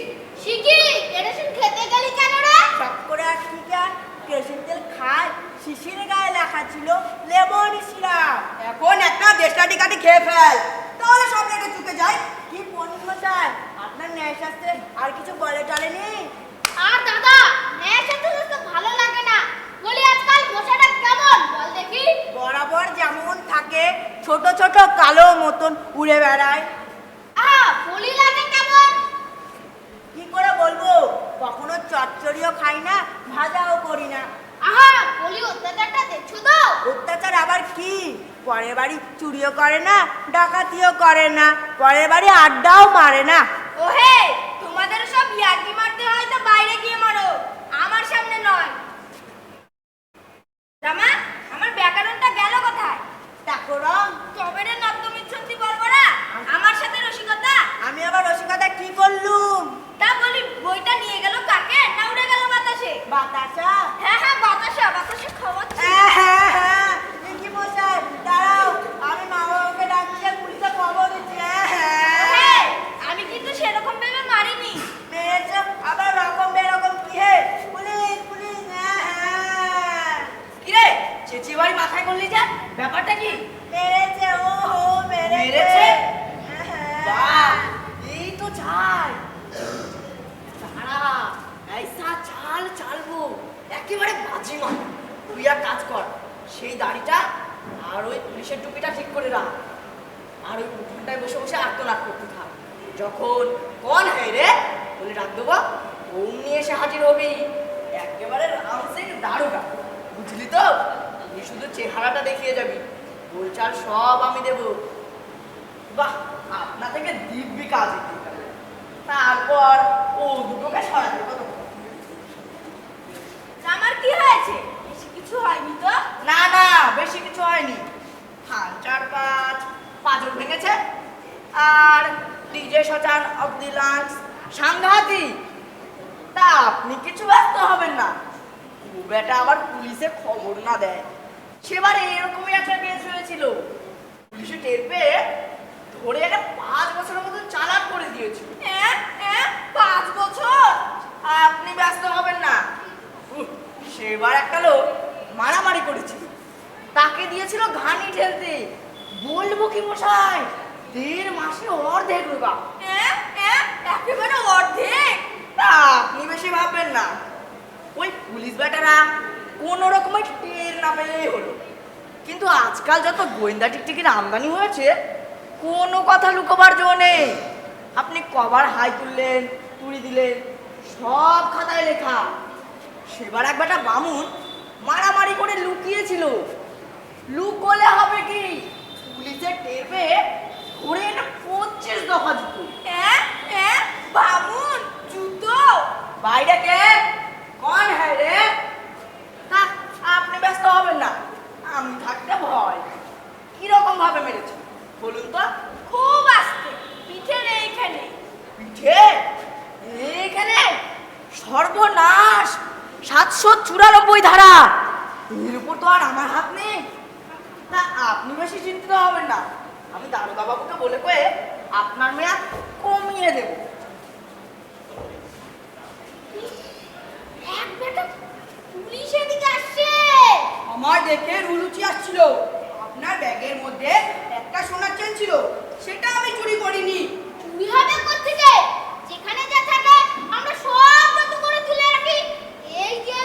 শিকি, কেরোসিন খেতে গেলি কেন রে? শখ করে আর ঠিক আর কেরোসিন তেল খায়, শিশির গায়ে লেখা ছিল লেমন সিরাপ। এখন একটা দেশলাটি কাটি খেয়ে ফেল, তাহলে সব লেগে চুকে যায়। কি পণ্ডিত মশাই, আপনার ন্যায় শাস্ত্রে আর কিছু বলে টলেনি? আর দাদা, ন্যায় শাস্ত্র তো ভালো লাগে না। বলি আজকাল মশাটা কেমন বল দেখি। বরাবর যেমন থাকে, ছোট ছোট কালো মতন উড়ে বেড়ায়। বলি লাগে কেমন? কি করে বলবো, কখনো চচ্চড়িও খাই না, ভাজাও করি না। বলি অত্যাচারটা দেখছো তো? অত্যাচার আবার কি? পরের বাড়ি চুরিও করে না, ডাকাতিও করে না, পরের বাড়ি আড্ডাও মারে না। ওহে, তোমাদের সব ইয়ার্কি মারতে হয় তো বাইরে গিয়ে মারো, আমার সামনে নয়। রামা, আমার ব্যাকরণটা গেল কোথায়? দেখো রং, তবে রে নর্তমিচ্ছন্তি বর্বরা, আমার সাথে রসিকতা। আমি আবার রসিকতা কি করলুম? তা বলি, বইটা নিয়ে গেল কাকে, না উড়ে গেল বাতাসে? বাতাসা? হ্যাঁ হ্যাঁ, বাতাসে খাওয়াচ্ছে। হ্যাঁ, কি মশাই, দাঁড়াও, আমি মা বাবাকে ডাকছি, পুলিশে খবর দিচ্ছি। ওহে, আমি কিন্তু সেরকম ভেবে মারিনি। মেরেছ, আবার রকম বেরকম কি হে? Police police. কিরে চেঁচিয়ে বাড়ি মাথায় করলি যা, ব্যাপারটা কি? মেরেছে, ও হো মেরেছে? মেরেছে। বাহ, এই তো চাই। দাঁড়া, এইসা চাল চালবো, একেবারে বাজি নয়। তুই আর কাজ কর, সেই দাড়িটা আর ওই পুলিশের টুপিটা ঠিক করে রাখ, আর ওই উঠোনটায় বসে বসে আত্মনাদ করতে থাক। যখন কোন হ্যাঁ রে বলে ডাক দেবো, অমনি এসে হাজির হবি, একেবারে রাম সিং দারুগা, বুঝলি তো? তুই শুধু চেহারাটা দেখিয়ে যাবি, বলচাল সব আমি দেবো। বাহ, আপনা থেকে দিব্যি কাজ দিতে হবে। তারপর ও দুটোকে সরাতে কত? আমার কি হয়েছে? বেশি কিছু হয়নি তো? না না, বেশি কিছু হয়নি। থান 4-5 পাঁজর ভেঙেছে, আর ডিজে সচান অফ দি লাঞ্চ সাংঘাতিক। তা আপনি কিছু ব্যস্ত হবেন না, ও বেটা আবার পুলিশে খবর না দেয়। সেবারে এরকমই একটা কেস হয়েছিল, পুলিশে টের পেয়ে ধরে একটা 5 বছরের মতো চালান দিয়েছিল। 5 বছর? আপনি ব্যস্ত হবেন না। সেবার একটা লোক মারামারি করেছিল, তাকে দিয়েছিল ঘানি ঠেলতে। বলবো কি মশাই, 1.5 মাসে অর্ধেক রোগা। একেবারে অর্ধেক? তা আপনি বেশি ভাববেন না, ওই পুলিশ বেটারা কোনো রকমের টের না পেলেই হলো। কিন্তু আজকাল যত গোয়েন্দা টিকটিকির আমদানি হয়েছে, কোনো কথা লুকোবার জো নেই। আপনি কবার হাই তুললেন, তুড়ি দিলেন, সব খাতায় লেখা। সেবার এক বেটা বামুন মারামারি করে লুকিয়েছিল। লুকোলে হবে কি, পুলিশের টের পেয়ে ধরে এনে 25 দফা জুতো। বামুন জুতো? বাইরে কে? কোন হ্যাঁ রে? না, আপনি ব্যস্ত হবেন না, আমি থাকতে ভয়। কিরকম ভাবে মেরেছে বলুন তো? খুব আস্তে, পিঠের এইখানে। পিঠে? এইখানে? সর্বনাশ! 794 ধারা, এর উপর তো আর আমার হাত নেই। না, আপনি বেশি চিন্তিত হবেন না, আমি দারোগা বাবুকে বলে কয়ে আপনার মেয়াদ কমিয়ে দেব। এক বেটা পুলিশ এদিকে আসছে। আমার দেখে রুলুচি আসছিল। আপনার ব্যাগের মধ্যে একটা সোনার চেন ছিল, সেটা আমি চুরি করিনি। চুরি হবে কোত্থেকে? যেখানে যা থাকে আমরা সব যত করে তুলে রাখি। এই যে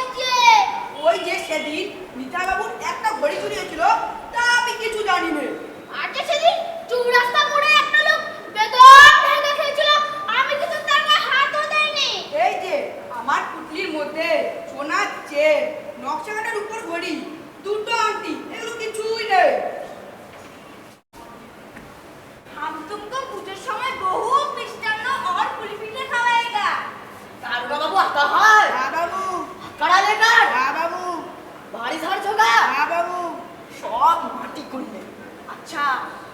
ওই যে সেদিন মিতাল বাবুর একটা ঘড়ি চুরি হয়েছিল, তা আমি কিছু জানি না। আর যে সেদিন চৌরাস্তা মোড়ে একটা লোক বেদম ভেঙে খেয়েছিল, আমি কিন্তু তার গায়ে হাতও দেইনি। এই যে আমার পুটলির মধ্যে সোনার চেন, নকশাকাটার উপর ঘড়ি, দুটো আংটি, এগুলো কিছুই নেই। हम तुमको पूजोর সময় বহু মিষ্টান্ন और पुली पिठे खावाएगा। দারোগা বাবু आता है? হ্যাঁ বাবু, कड़ा लेकर হ্যাঁ বাবু, বাড়ি ধার ছোগা হ্যাঁ বাবু। সব মাটি করলে। আচ্ছা,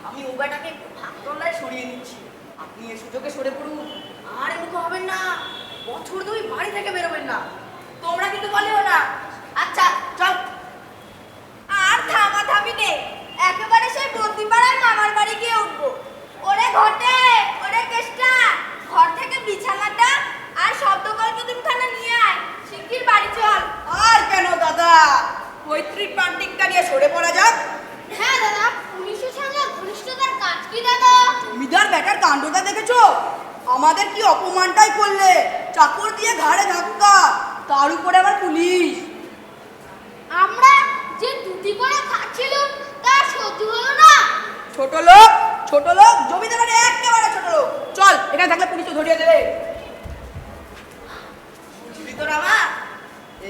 আমি ও বেটাকে ভাগতলায় সরিয়ে নিচ্ছি, আপনি এ সুযোগে সরে পড়ুন। আর এরকম হবেন না, বছর 2 বাড়ি থেকে বেরোবেন না। তোমরা কিন্তু বলিও না। আচ্ছা চল। আর থামাথামি নেই, একেবারে সেই বদ্যিপাড়ার মামার বাড়ি গিয়ে উঠবো। ওরে ঘটে, ওরে কেষ্টা, ঘর থেকে বিছানাটা আর শব্দকল্প দুখানা নিয়ে আয়, শিগগির বাড়ি চল। আর কেন দাদা, পৈতৃক প্রান্তিকটা নিয়ে সরে পড়া যাক। হ্যাঁ দাদা, পুলিশের সঙ্গে ঘনিষ্ঠতার কাজ কি দাদা? মিদার ব্যাটার কাণ্ডটা দেখেছো? আমাদের কি অপমানটাই করলে, চাকর দিয়ে ঘাড়ে ধাক্কা, তার উপরে আবার পুলিশ। আমরা যে দুটি করে খাচ্ছিলাম তা সহ্য হলো না। ছোট লোক জমিদার বাড়ি একেবারে ছোট লোক। চল, এখানে থাকলে পুলিশ তো ধরিয়ে দেবে। বুঝলি তো রামা,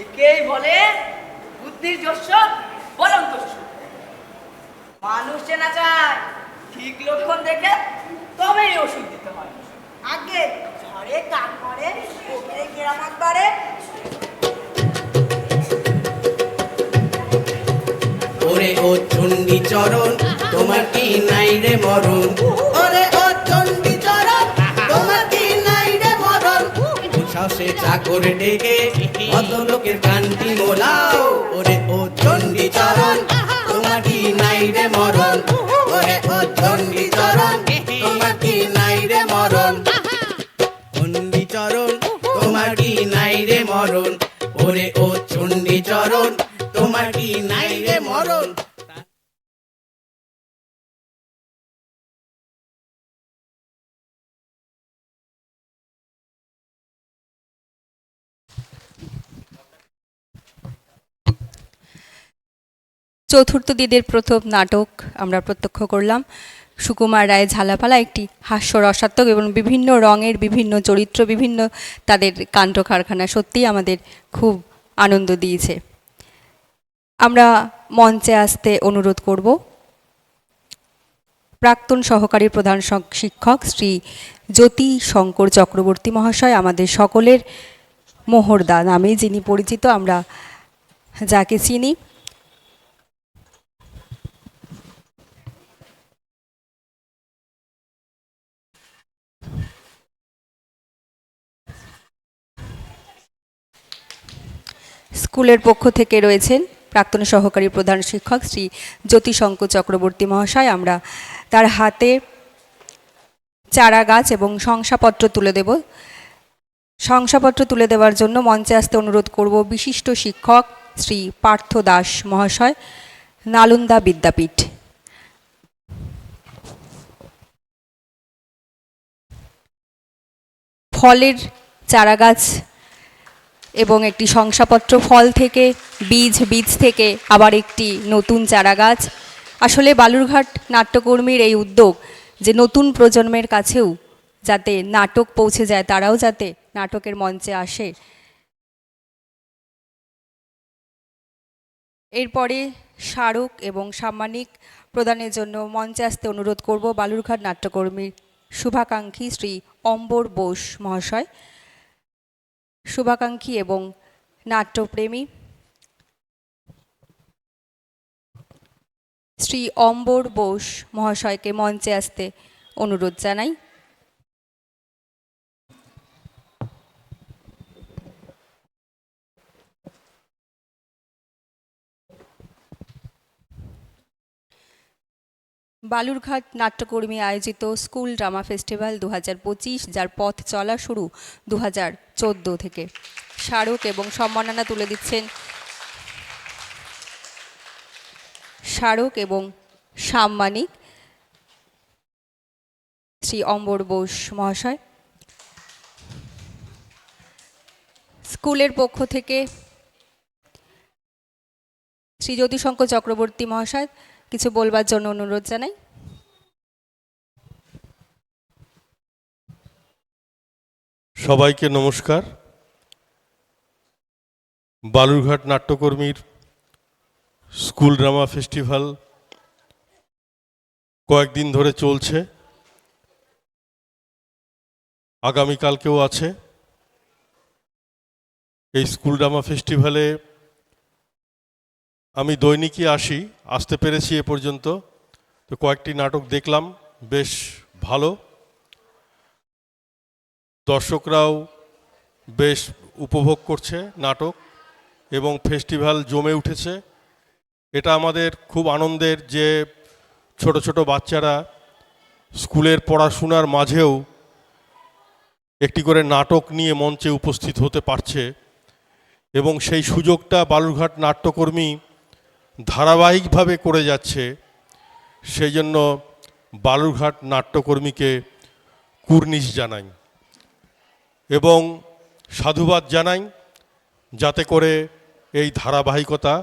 একেই বলে বুদ্ধির যশ বলন্ত। মানুষ চেনা চায়, ঠিক লক্ষণ দেখে তবেই ওষুধ দিতে হয়। আগে ঝড়ে কান পড়ে, কোকিলে কেরামত বাড়ে। ওরে ও চণ্ডী চরণ, তোমার কি নাই রে মরণ? ওরে ও চণ্ডী চরণ, তোমার কি নাই রে মরণ? উৎসাহে চাকর ডেকে অত লোকের কান্তি মোলাও। ওরে ও চণ্ডী চরণ, তোমার কি নাই রে মরণ? ওরে ও চণ্ডী চরণ, তোমার কি নাই রে মরণ? চণ্ডী চরণ, তোমার কি নাই রে মরণ? ওরে ও চণ্ডী চরণ, তোমার কি নাই রে মরণ? চতুর্থ দিদের প্রথম নাটক আমরা প্রত্যক্ষ করলাম। সুকুমার রায়ের ঝালাপালা একটি হাস্যরসাত্মক এবং বিভিন্ন রঙের বিভিন্ন চরিত্র, বিভিন্ন তাদের কাণ্ড কারখানা সত্যিই আমাদের খুব আনন্দ দিয়েছে। আমরা মঞ্চে আসতে অনুরোধ করব প্রাক্তন সহকারী প্রধান শিক্ষক শ্রী জ্যোতি শঙ্কর চক্রবর্তী মহাশয়, আমাদের সকলের মোহরদা নামে যিনি পরিচিত, আমরা যাকে চিনি। স্কুলের পক্ষ থেকে রয়েছেন প্রাক্তন সহকারী প্রধান শিক্ষক শ্রী জ্যোতি শঙ্কর চক্রবর্তী মহাশয়। আমরা তার হাতে চারা গাছ এবং শংসাপত্র তুলে দেব। শংসাপত্র তুলে দেওয়ার জন্য মঞ্চে আসতে অনুরোধ করব বিশিষ্ট শিক্ষক শ্রী পার্থ দাস মহাশয়, নালন্দা বিদ্যাপীঠ। ফলের চারাগাছ এবং একটি শংসাপত্র, ফল থেকে বীজ, বীজ থেকে আবার একটি নতুন চারাগাছ। আসলে বালুরঘাট নাট্যকর্মীর এই উদ্যোগ যে নতুন প্রজন্মের কাছেও যাতে নাটক পৌঁছে যায়, তারাও যাতে নাটকের মঞ্চে আসে। এরপরে স্মারক এবং সাম্মানিক প্রদানের জন্য মঞ্চে আসতে অনুরোধ করব বালুরঘাট নাট্যকর্মীর শুভাকাঙ্ক্ষী শ্রী অম্বর বোস মহাশয়। শুভাকাঙ্ক্ষী এবং নাট্যপ্রেমী শ্রী অম্বর বোস মহাশয়কে মঞ্চে আসতে অনুরোধ জানাই। বালুরঘাট নাট্যকর্মী আয়োজিত স্কুল ড্রামা ফেস্টিভ্যাল 2025, যার পথ চলা শুরু 2014 থেকে। স্মারক এবং সম্মাননা তুলে দিচ্ছেন স্মারক এবং সাম্মানিক শ্রী অম্বর বোস মহাশয়। স্কুলের পক্ষ থেকে শ্রী জ্যোতিশঙ্কর চক্রবর্তী মহাশয় কিছু বলবার জন্য অনুরোধ জানাই। সবাইকে নমস্কার। বালুরঘাট নাট্যকর্মীর স্কুল ড্রামা ফেস্টিভ্যাল কয়েকদিন ধরে চলছে, আগামীকালকেও আছে। এই স্কুল ড্রামা ফেস্টিভ্যালে আমি দৈনিকই আসতে পেরেছি এ পর্যন্ত। তো কয়েকটি নাটক দেখলাম, বেশ ভালো। দর্শকরাও বেশ উপভোগ করছে নাটক এবং ফেস্টিভ্যাল জমে উঠেছে। এটা আমাদের খুব আনন্দের যে ছোট ছোট বাচ্চারা স্কুলের পড়াশোনার মাঝেও একটি করে নাটক নিয়ে মঞ্চে উপস্থিত হতে পারছে এবং সেই সুযোগটা বালুরঘাট নাট্যকর্মী ধারাবাহিকভাবে করে যাচ্ছে। সেই জন্য বালুরঘাট নাট্যকর্মীকে কুর্নিশ জানাই এবং সাধুবাদ জানাই, যাতে করে এই ধারাবাহিকতা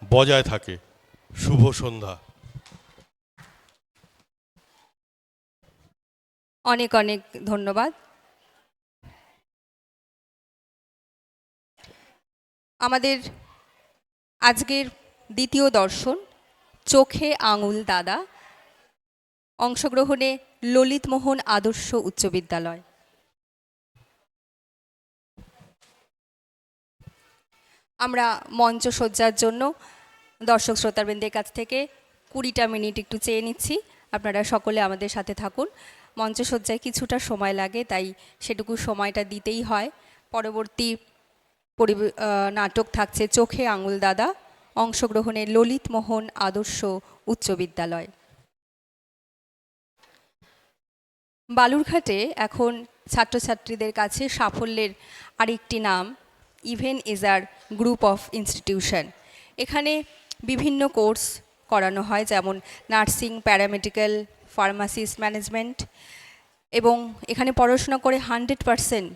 বজায় থাকে। শুভ সন্ধ্যা। অনেক অনেক ধন্যবাদ। আমাদের আজকের দ্বিতীয় দর্শন চোখে আঙুল দাদা, অংশগ্রহণে ললিতমোহন আদর্শ উচ্চ বিদ্যালয়। আমরা মঞ্চসজ্জার জন্য দর্শক শ্রোতাবৃন্দের কাছ থেকে 20টা মিনিট একটু চেয়ে নিচ্ছি। আপনারা সকলে আমাদের সাথে থাকুন। মঞ্চসজ্জায় কিছুটা সময় লাগে, তাই সেটুকু সময়টা দিতেই হয়। পরবর্তী নাটক থাকছে চোখে আঙুল দাদা, অংশগ্রহণে ললিতমোহন আদর্শ উচ্চ বিদ্যালয়। বালুরঘাটে এখন ছাত্রছাত্রীদের কাছে সাফল্যের আরেকটি নাম ইভেন ইজার গ্রুপ অফ ইনস্টিটিউশন। এখানে বিভিন্ন কোর্স করানো হয়, যেমন নার্সিং, প্যারামেডিক্যাল, ফার্মাসিস্ট, ম্যানেজমেন্ট, এবং এখানে পড়াশোনা করে 100%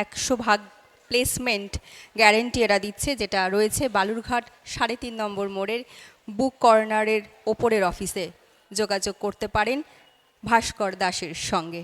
100% প্লেসমেন্ট গ্যারেন্টি এরা দিচ্ছে, যেটা রয়েছে বালুরঘাট 3.5 নম্বর মোড়ের বুক কর্নারের ওপরের অফিসে। যোগাযোগ করতে পারেন ভাস্কর দাসের সঙ্গে।